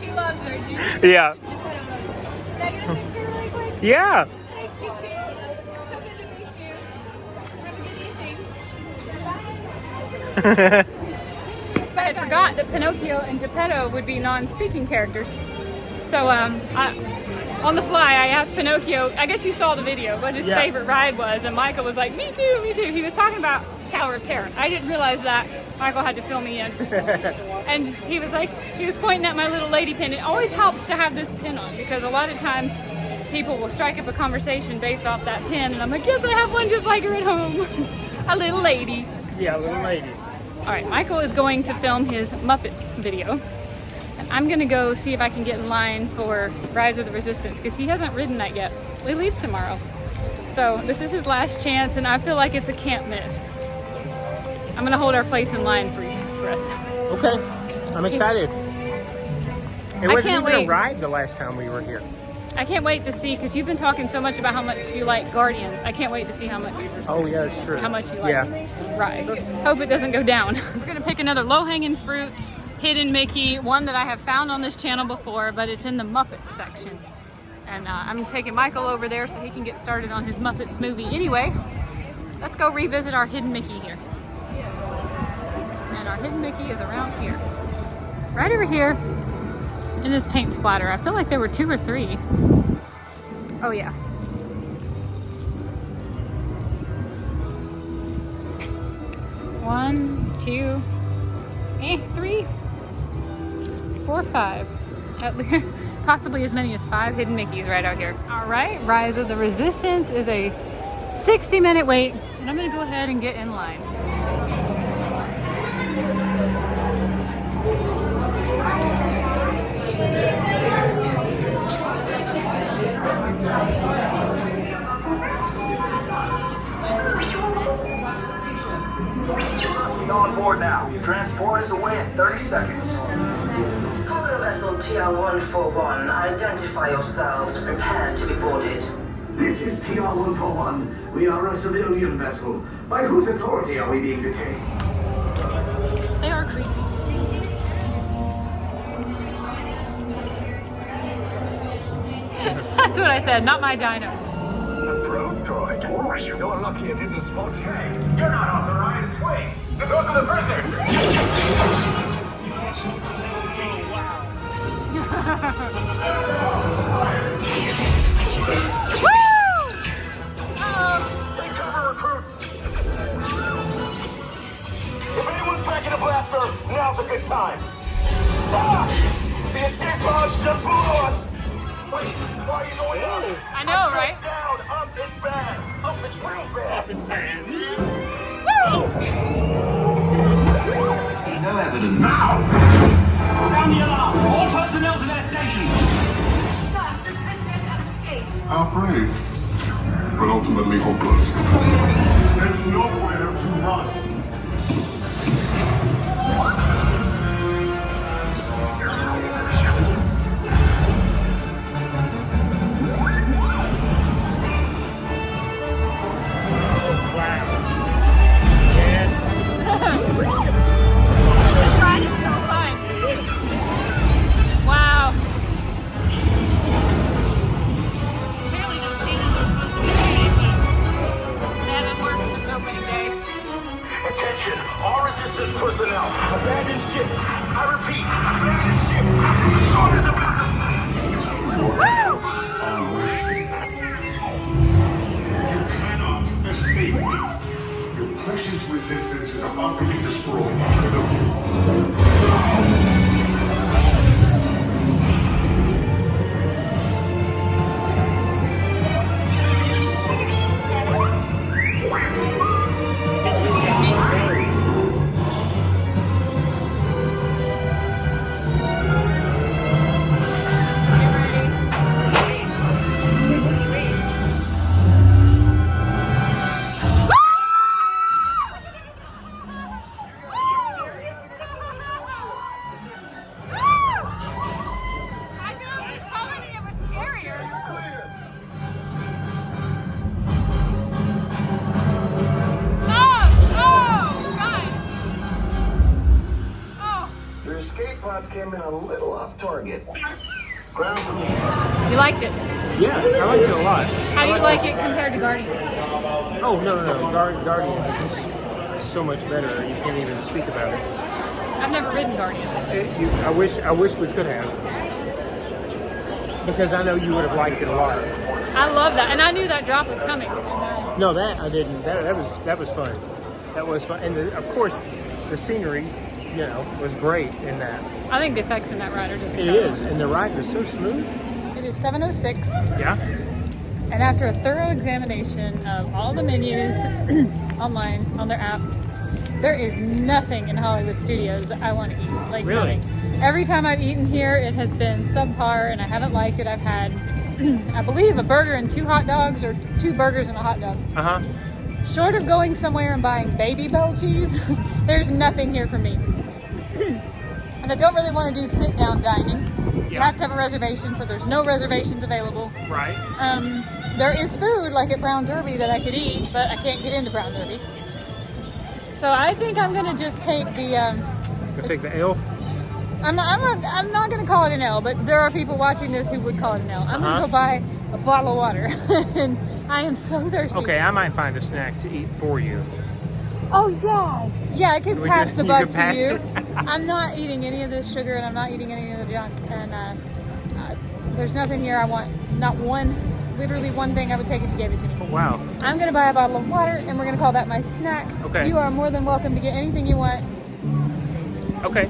He loves her. Do you? Yeah. Can I get a picture really quick? Yeah. Thank you too. So good to meet you. Have a good evening. But I had forgot that Pinocchio and Geppetto would be non-speaking characters. So on the fly, I asked Pinocchio, I guess you saw the video, what his favorite ride was, and Michael was like, me too, me too. He was talking about Tower of Terror. I didn't realize that. Michael had to fill me in. And he was like, he was pointing at my little lady pin. It always helps to have this pin on, because a lot of times people will strike up a conversation based off that pin, and I'm like, yes, I have one just like her at home. A little lady. Yeah, little lady. All right, Michael is going to film his Muppets video. And I'm gonna go see if I can get in line for Rise of the Resistance, because he hasn't ridden that yet. We leave tomorrow. So this is his last chance, and I feel like it's a can't miss. I'm gonna hold our place in line for us. Okay. I'm excited. It wasn't can't even wait. a ride the last time we were here. I can't wait to see, because you've been talking so much about how much you like Guardians. I can't wait to see how much Oh, yeah, it's true. how much you like Rise. Let's hope it doesn't go down. We're gonna pick another low-hanging fruit, hidden Mickey, one that I have found on this channel before, but it's in the Muppets section. And I'm taking Michael over there so he can get started on his Muppets movie. Anyway, let's go revisit our hidden Mickey here. And our hidden Mickey is around here. Right over here in this paint splatter. I feel like there were 2 or 3. Oh yeah. One, two, 3. 4 or 5. Possibly as many as 5 hidden Mickeys right out here. All right, Rise of the Resistance is a 60-minute wait, and I'm gonna go ahead and get in line. Must be on board now. Transport is away in 30 seconds. Cargo vessel TR-141, identify yourselves. Prepare to be boarded. This is TR-141. We are a civilian vessel. By whose authority are we being detained? They are creepy. That's what I said, not my dino. A probe droid. You're lucky it didn't spot you. You're not authorized. Wait, those are the prisoners. They cover recruits. If anyone's packing a blaster, now's a good time. Ah! The escape pods just blew us. Wait, why are you going out? I know, right? Down, up is bad. Up is real bad. Up is bad. No evidence. Now! Down the alarm! All personnel to their stations! Sir, the prisoners have escaped. How brave, but ultimately hopeless. There's nowhere to run. This ride is so fun. Wow. Apparently those seasons are supposed to be cheap, but they haven't worked since opening day. Attention, all resistance personnel. Abandon ship. I repeat, abandon ship. The storm is about to... You cannot escape me. Your precious resistance is about to be destroyed. Your escape pods came in a little off target. Ground You liked it. Yeah, I liked it a lot. How do you like it compared to Guardians? Oh, no. Guardians is so much better. You can't even speak about it. I've never ridden Guardians. I wish we could have. Because I know you would have liked it a lot. I love that, and I knew that drop was coming. No, that I didn't. That was fun. That was fun, and of course, the scenery, was great in that. I think the effects in that ride are just It incredible. is, and the ride was so smooth. It is 7:06, Yeah. and after a thorough examination of all the menus online on their app, there is nothing in Hollywood Studios that I want to eat. Like Really? nothing. Every time I've eaten here, it has been subpar, and I haven't liked it. I've had, I believe, a burger and 2 hot dogs, or 2 burgers and a hot dog. Short of going somewhere and buying Baby Bell cheese, there's nothing here for me. And I don't really want to do sit-down dining. You have to have a reservation, so there's no reservations available. Right. There is food, like at Brown Derby, that I could eat, but I can't get into Brown Derby. So I think I'm gonna just take the. You take the L. I'm not gonna call it an L, but there are people watching this who would call it an L. I'm gonna go buy a bottle of water, and I am so thirsty. Okay, I might find a snack to eat for you. Oh yeah, I could pass the you bug could pass to you. it? I'm not eating any of this sugar, and I'm not eating any of the junk. And there's nothing here I want. Not one, literally one thing I would take if you gave it to me. Oh, wow. I'm gonna buy a bottle of water, and we're gonna call that my snack. Okay. You are more than welcome to get anything you want. Okay.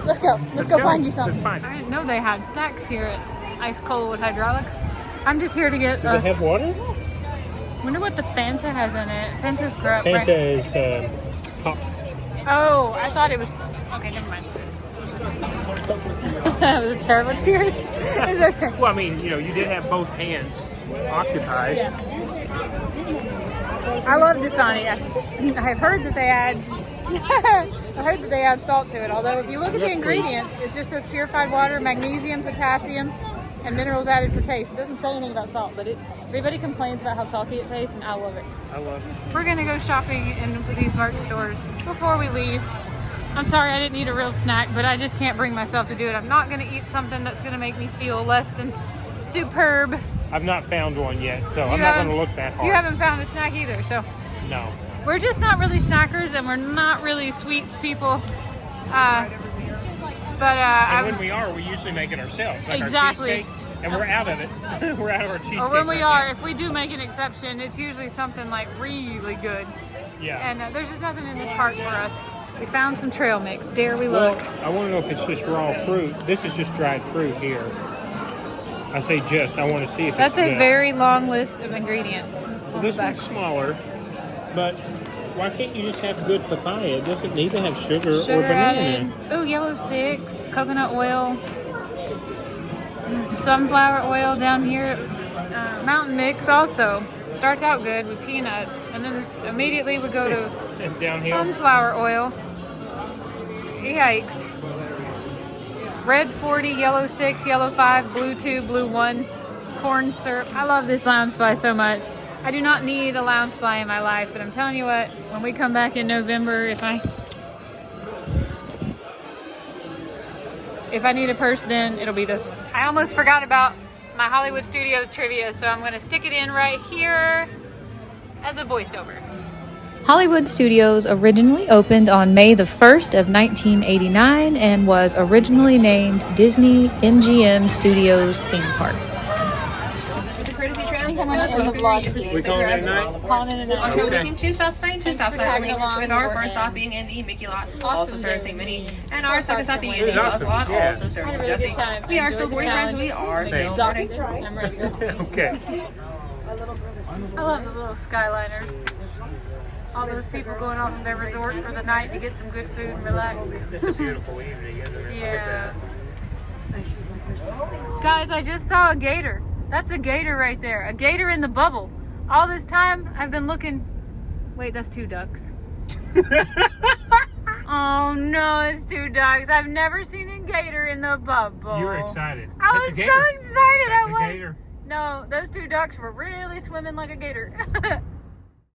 Let's go. Let's go find you something. Let's find I it. didn't know they had snacks here at Ice Cold Hydraulics. I'm just here to get. Do they have water? Wonder what the Fanta has in it. Fanta's crap. Fanta Right? is pop. Oh, I thought it was. Okay, never mind. That was a terrible tears. It's okay. Well, I mean, you know, you did have both hands occupied. Yeah. I love Dasani. I've heard that they add. I heard that they add salt to it. Although, if you look at the Yes, please. ingredients, it just says purified water, magnesium, potassium, and minerals added for taste. It doesn't say anything about salt, but everybody complains about how salty it tastes, and I love it. I love it. We're gonna go shopping in these merch stores before we leave. I'm sorry I didn't eat a real snack, but I just can't bring myself to do it. I'm not gonna eat something that's gonna make me feel less than superb. I've not found one yet, so I'm not going to look that hard. You haven't found a snack either, so. No. We're just not really snackers, and we're not really sweets people. And when we are, we usually make it ourselves. Like Exactly. Our cheesecake, and we're out of it. We're out of our cheesecake. Or when we right are, now. if we do make an exception, it's usually something like really good. Yeah. And there's just nothing in this park for us. We found some trail mix. Dare we look? Well, I want to know if it's just raw fruit. This is just dried fruit here. I say just. I want to see if That's it's a good. very long list of ingredients. Well, this one's smaller, but why can't you just have good papaya? It doesn't need to have sugar or Sugar banana. added. Oh, yellow 6, coconut oil, sunflower oil down here. Mountain mix also starts out good with peanuts, and then immediately we go to And downhill. sunflower oil. Yikes. Red 40, yellow 6, yellow 5, blue 2, blue 1, corn syrup. I love this Loungefly so much. I do not need a Loungefly in my life, but I'm telling you what, when we come back in November, if I need a purse, then it'll be this one. I almost forgot about my Hollywood Studios trivia, so I'm going to stick it in right here as a voiceover. Hollywood Studios originally opened on May the 1st of 1989 and was originally named Disney MGM Studios Theme Park. We calling it a night? Calling it a night. Okay. We're making 2 stops tonight, 2 stops tonight. tagging along With our for first it. stop being in the Mickey lot, Awesome also day. servicing Minnie, and our second stop being in It was the Buzz awesome, lot, yeah. also I had a serving really Jesse. good time. We are Enjoyed still the 40 friends, we challenge. are Same. Exhausted. I'm ready to go. Okay. I love the little Skyliners. All those people going off in their resort for the night to get some good food and relax. It's a beautiful evening, isn't it? Yeah. Guys, I just saw a gator. That's a gator right there. A gator in the bubble. All this time, I've been looking. Wait, that's 2 ducks. Oh no, it's 2 ducks. I've never seen a gator in the bubble. You were excited. I That's was a so gator. excited. That's I a was. gator. No, those 2 ducks were really swimming like a gator.